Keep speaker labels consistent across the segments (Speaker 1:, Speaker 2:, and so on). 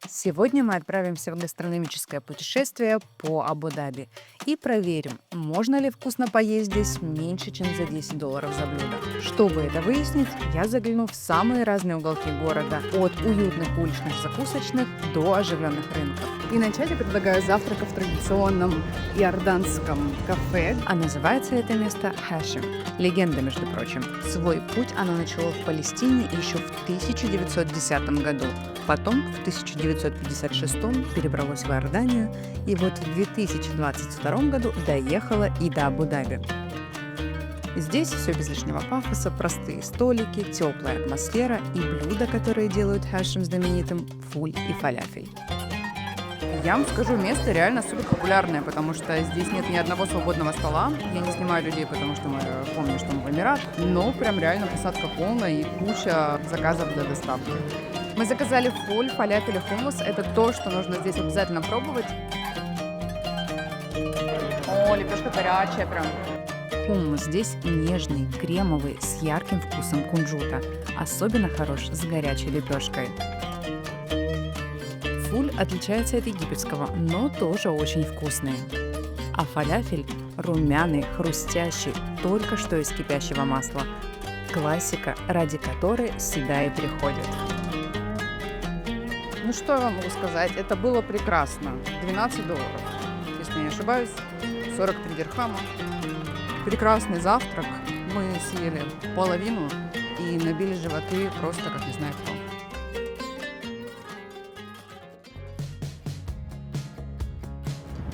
Speaker 1: Сегодня мы отправимся в гастрономическое путешествие по Абу-Даби и проверим, можно ли вкусно поесть здесь меньше, чем за $10 за блюдо. Чтобы это выяснить, я загляну в самые разные уголки города, от уютных уличных закусочных до оживленных рынков.
Speaker 2: И начать я предлагаю завтрака в традиционном иорданском кафе.
Speaker 1: А называется это место Хашим. Легенда, между прочим. Свой путь оно начало в Палестине еще в 1910 году. Потом, в 1956 перебралось в Иорданию, и вот в 2022 году доехало и до Абу-Даби. Здесь все без лишнего пафоса, простые столики, теплая атмосфера и блюда, которые делают Хашим знаменитым – фуль и фалафель.
Speaker 2: Я вам скажу, место реально супер популярное, потому что здесь нет ни одного свободного стола. Я не снимаю людей, потому что мы помним, что мы в Эмиратах, но прям реально посадка полная и куча заказов для доставки. Мы заказали фуль, фалафель и хумус. Это то, что нужно здесь обязательно пробовать. О, лепешка горячая прям.
Speaker 1: Хумус здесь нежный, кремовый, с ярким вкусом кунжута. Особенно хорош с горячей лепешкой. Фуль отличается от египетского, но тоже очень вкусный. А фалафель румяный, хрустящий, только что из кипящего масла. Классика, ради которой сюда и приходят.
Speaker 2: Ну что я вам могу сказать? Это было прекрасно. $12, если не ошибаюсь. 43 дирхама. Прекрасный завтрак. Мы съели половину и набили животы просто как не знаю кто.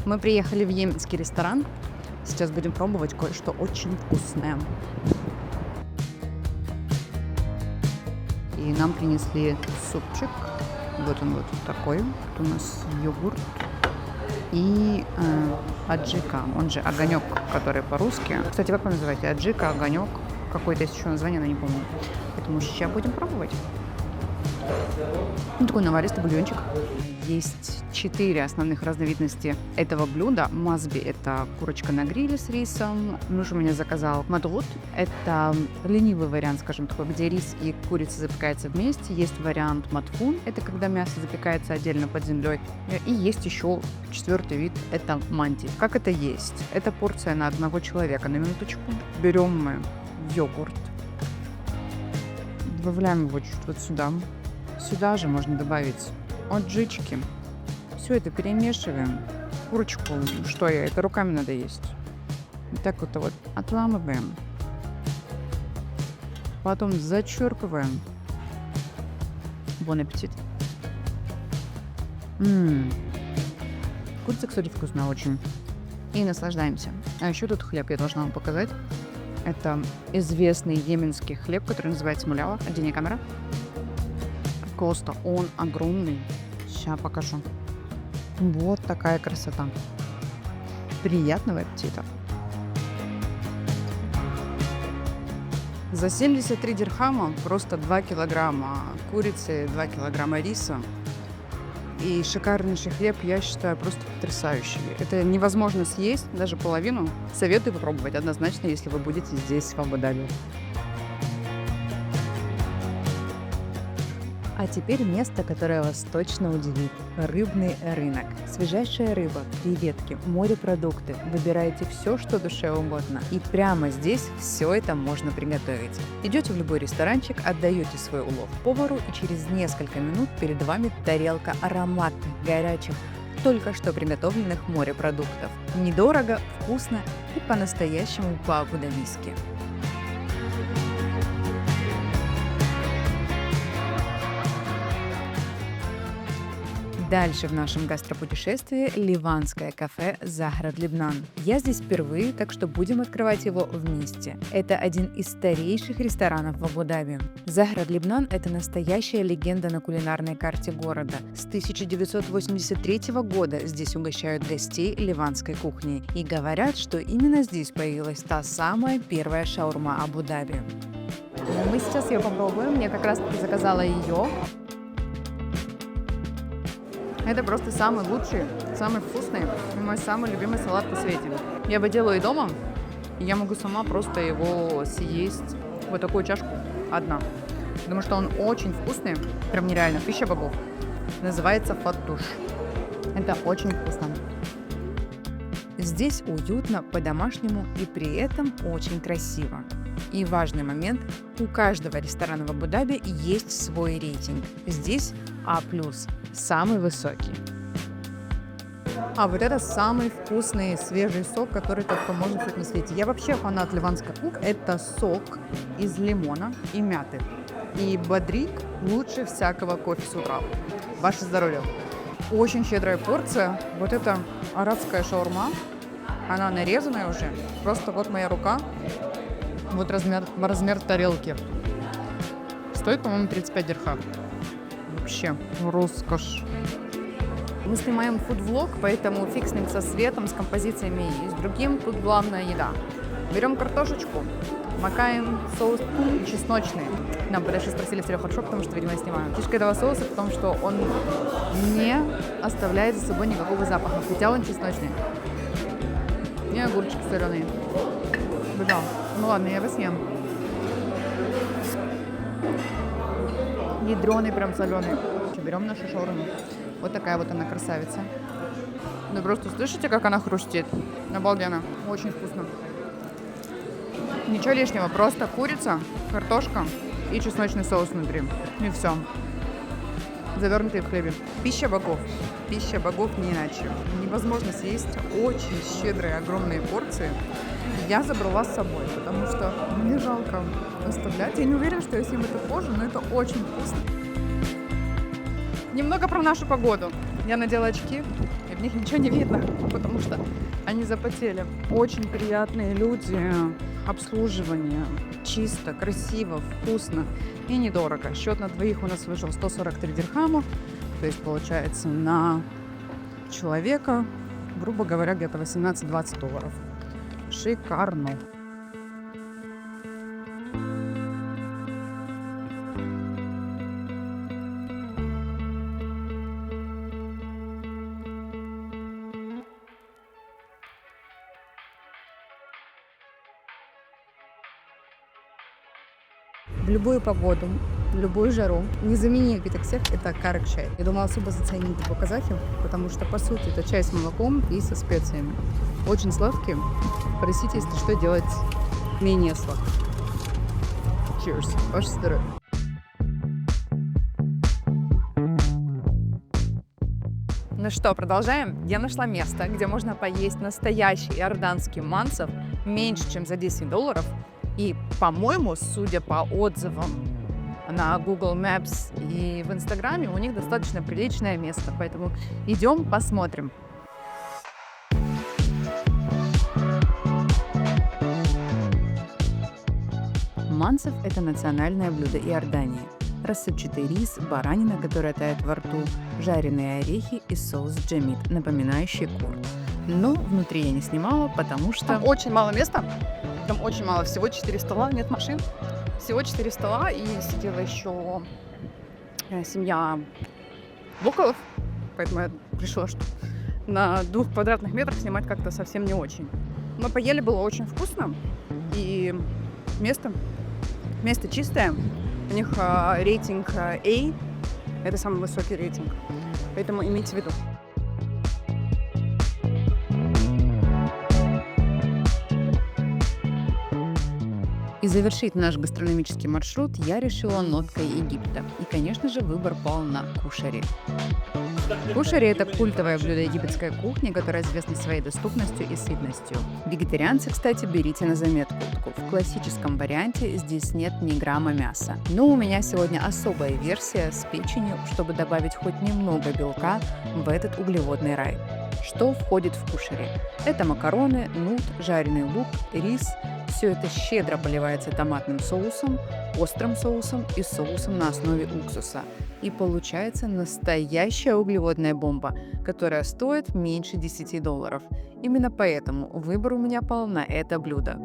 Speaker 2: Мы приехали в йеменский ресторан. Сейчас будем пробовать кое-что очень вкусное. И нам принесли супчик. Вот он вот такой. Тут у нас йогурт и аджика, он же огонек, который по-русски. Кстати, как вы называете? Аджика, огонек. Какое-то есть еще название, но не помню. Поэтому сейчас будем пробовать. Ну, такой наваристый бульончик. Есть 4 основных разновидности этого блюда. Мазби – это курочка на гриле с рисом. Муж у меня заказал мадрут. Это ленивый вариант, скажем такой, где рис и курица запекаются вместе. Есть вариант матфун. Это когда мясо запекается отдельно под землей. И есть еще 4-й вид – это манти. Как это есть? Это порция на одного человека. На минуточку. Берем мы йогурт. Добавляем его чуть вот сюда. Сюда же можно добавить аджички. Все это перемешиваем. Курочку, что я, это руками надо есть. И так вот отламываем. Потом зачерпываем. Бон аппетит. Курица, кстати, вкусная очень. И наслаждаемся. А еще тут хлеб я должна вам показать. Это известный йеменский хлеб, который называется мулява. Где камера? Просто он огромный. Сейчас покажу. Вот такая красота. Приятного аппетита. За 73 дирхама просто 2 килограмма курицы, 2 килограмма риса. И шикарнейший хлеб, я считаю, просто потрясающий. Это невозможно съесть, даже половину. Советую попробовать однозначно, если вы будете здесь, в Абу-Даби.
Speaker 1: А теперь место, которое вас точно удивит. Рыбный рынок. Свежайшая рыба, креветки, морепродукты. Выбираете все, что душе угодно. И прямо здесь все это можно приготовить. Идете в любой ресторанчик, отдаете свой улов повару, и через несколько минут перед вами тарелка ароматных, горячих, только что приготовленных морепродуктов. Недорого, вкусно и по-настоящему по-абу-дабийски. Дальше в нашем гастропутешествии ливанское кафе «Захрад Лебнан». Я здесь впервые, так что будем открывать его вместе. Это один из старейших ресторанов в Абу-Даби. «Захрад Лебнан» — это настоящая легенда на кулинарной карте города. С 1983 года здесь угощают гостей ливанской кухней. И говорят, что именно здесь появилась та самая первая шаурма Абу-Даби.
Speaker 2: Мы сейчас ее попробуем. Я как раз таки заказала ее. Это просто самый лучший, самый вкусный и мой самый любимый салат на свете. Я бы делаю и дома, и я могу сама просто его съесть вот такую чашку одна. Потому что он очень вкусный, прям нереально, пища богов. Называется фаттуш. Это очень вкусно.
Speaker 1: Здесь уютно, по-домашнему и при этом очень красиво. И важный момент, у каждого ресторана в Абу-Даби есть свой рейтинг. Здесь А+, самый высокий.
Speaker 2: А вот это самый вкусный свежий сок, который только можно купить на свете. Я вообще фанат ливанской кухни. Это сок из лимона и мяты. И бодрит лучше всякого кофе с утра. Ваше здоровье. Очень щедрая порция. Вот это арабская шаурма. Она нарезанная уже. Просто вот моя рука. Вот размер тарелки. Стоит, по-моему, 35 дирхам. Вообще роскошь. Мы снимаем фуд-влог, поэтому фиксным со светом, с композициями и с другим. Тут главная еда. Берем картошечку, макаем соус чесночный. Нам подальше спросили, все хорошо, потому что, видимо, я снимаю. Фишка этого соуса в том, что он не оставляет за собой никакого запаха, хотя он чесночный. И огурчик соленый. Да. Ну ладно, я его съем. Ядреный, прям соленый. Берем нашу шаурму. Вот такая вот она красавица. Вы просто слышите, как она хрустит? Обалденно. Очень вкусно. Ничего лишнего. Просто курица, картошка и чесночный соус внутри. И все. Завернутый в хлебе. Пища богов. Пища богов не иначе. Невозможно съесть очень щедрые, огромные порции. Я забрала с собой, потому что мне жалко оставлять. Я не уверена, что я съем это позже, но это очень вкусно. Немного про нашу погоду. Я надела очки, и в них ничего не видно, потому что они запотели. Очень приятные люди, обслуживание, чисто, красиво, вкусно и недорого. Счет на двоих у нас вышел 143 дирхама, то есть получается на человека, грубо говоря, где-то 18-20 долларов. Шикарно. В любую погоду, в любую жару незаменимый напиток всех – это карек чай. Я думала особо заценить его казахи, потому что, по сути, это чай с молоком и со специями. Очень сладкий. Простите, если что, делать менее сладкий. Cheers. Ваше здоровье. Ну что, продолжаем. Я нашла место, где можно поесть настоящий иорданский манцев меньше, чем за 10 долларов. И, по-моему, судя по отзывам на Google Maps и в Инстаграме, у них достаточно приличное место. Поэтому идем посмотрим.
Speaker 1: Манцев – это национальное блюдо Иордании. Рассыпчатый рис, баранина, которая тает во рту, жареные орехи и соус джамит, напоминающий курт. Но внутри я не снимала, потому что...
Speaker 2: Там очень мало места. Там очень мало. Всего 4 стола, нет машин. Всего 4 стола. И сидела еще семья локалов. Поэтому я решила, что на 2 квадратных метрах снимать как-то совсем не очень. Мы поели, было очень вкусно. И место чистое. У них рейтинг A. Это самый высокий рейтинг. Поэтому имейте в виду.
Speaker 1: И завершить наш гастрономический маршрут я решила ноткой Египта. И, конечно же, выбор пал на кушари. Кушари – это культовое блюдо египетской кухни, которое известно своей доступностью и сытностью. Вегетарианцы, кстати, берите на заметку. В классическом варианте здесь нет ни грамма мяса. Но у меня сегодня особая версия с печенью, чтобы добавить хоть немного белка в этот углеводный рай. Что входит в кушари? Это макароны, нут, жареный лук, рис. Все это щедро поливается томатным соусом, острым соусом и соусом на основе уксуса. И получается настоящая углеводная бомба, которая стоит меньше 10 долларов. Именно поэтому выбор у меня пал на это блюдо.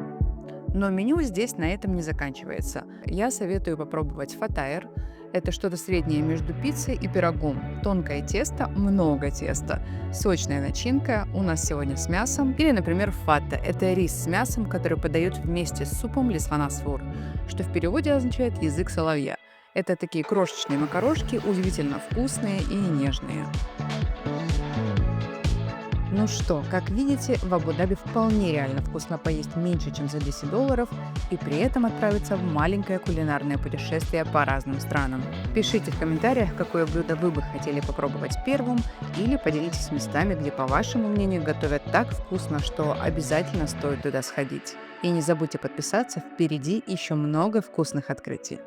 Speaker 1: Но меню здесь на этом не заканчивается. Я советую попробовать фатайр. Это что-то среднее между пиццей и пирогом. Тонкое тесто, много теста. Сочная начинка у нас сегодня с мясом. Или, например, фатта. Это рис с мясом, который подают вместе с супом лисванасфур, что в переводе означает «язык соловья». Это такие крошечные макарошки, удивительно вкусные и нежные. Ну что, как видите, в Абу-Даби вполне реально вкусно поесть меньше, чем за $10 и при этом отправиться в маленькое кулинарное путешествие по разным странам. Пишите в комментариях, какое блюдо вы бы хотели попробовать первым, или поделитесь местами, где, по вашему мнению, готовят так вкусно, что обязательно стоит туда сходить. И не забудьте подписаться, впереди еще много вкусных открытий.